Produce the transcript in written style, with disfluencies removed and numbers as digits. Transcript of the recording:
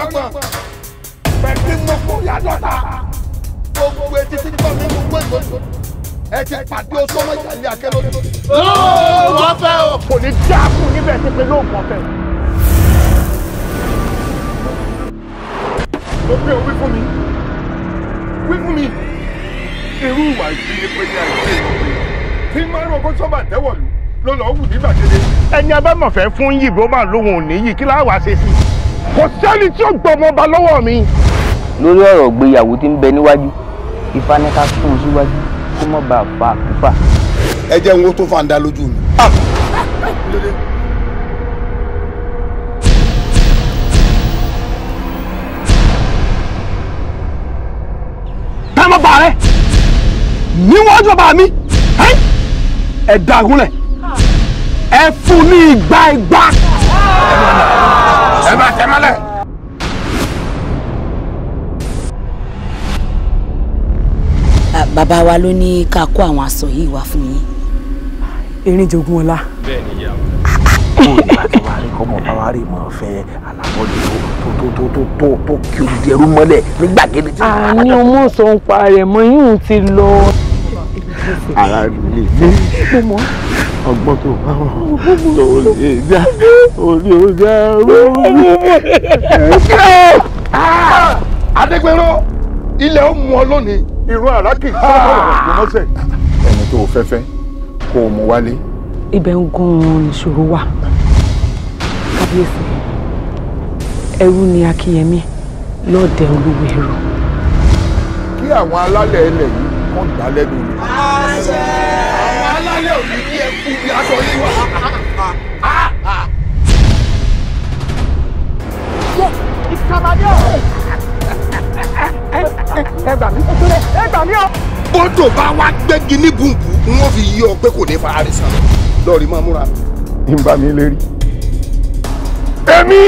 ọlọ́gbọ̀n pẹ̀lú mọ́kò yàtọ̀ta gbogbo etí tí kọ́ mi gbogbo ìgbòho ẹ ti pàdé oṣù ọmọ ìjàlẹ̀ akẹ́lódé. wọ́n fẹ́ o. kò ní dáàbò níbẹ̀ tí pé lóògùn ọ̀fẹ́. mo pé o wí fún mi irú ìwà ìdílépé ní àìsí ìlọ́pẹ́ tí márùn ọgọ́ sọ́mà tẹ́wọ̀lú ló lọ́ọ́ wù ní gbàgede. ẹni abẹ́mọ̀fẹ́ fún yìí bó máa lóhùn òní yìí kí láwàá ṣe sí i kò sẹ́ni tí ó gbọmọ ọba lọ́wọ́ mi. lórí ọ̀rọ̀ ìgbéyàwó tí ń bẹ níwájú Ifá ní ká sún un síwájú kó má bàa fa àkúfà. ẹ jẹ́ n wo tó fà ń dá lójú mi. táwọn bá rẹ níwájú ọba mi ẹ dàgúnlẹ̀ ẹ fún ní igba. ẹ bá tẹ mọ́lẹ̀. bàbá wa ló ní ká kó àwọn aṣọ yìí wá fún yín. erin jogun ọlá. bẹ́ẹ̀ ni ìyá wa. kó o nígbà tí wàá rí kọ́mọ bá wàá rí mọ́ fẹ́ alábọ́dé tó kí o di ẹrú mọ́lẹ̀ ní gbàgede. àní ọmọ sọ ń pa rẹ̀ mọ́ yín ti lọ. ara mi lè ní ọgbọ́n tó bá wọn tó lè dá orí ọjà Adégbéró ilẹ̀ ó mú ọ lónìí irun àràkì sọ́dọ̀ ìgbọ́mọ́sẹ̀. ẹni tó o fẹ́fẹ́ kó o mú wálé. ibẹ̀ ń gan-an ìṣòro wà kábíyèsí ẹrú ni Akínyẹmí lọ́ọ̀dẹ Olúwẹ̀rọ. kí àwọn alálẹ̀ ilẹ̀ yìí kàn dá lẹ́nu rẹ̀. àṣẹ àwọn alálẹ̀ òní kí ẹ kú bí aṣọ yìí wà. ìkàmàdé ọ̀ ẹ gbà mí ọ. bọ́dọ̀ bá wá gbẹ́gi ní bùnbù wọ́n fi yí ọ pé kò ní fara rẹ̀ sàn lọ́ọ̀rì máa múra. ń bá mi lérí. èmi.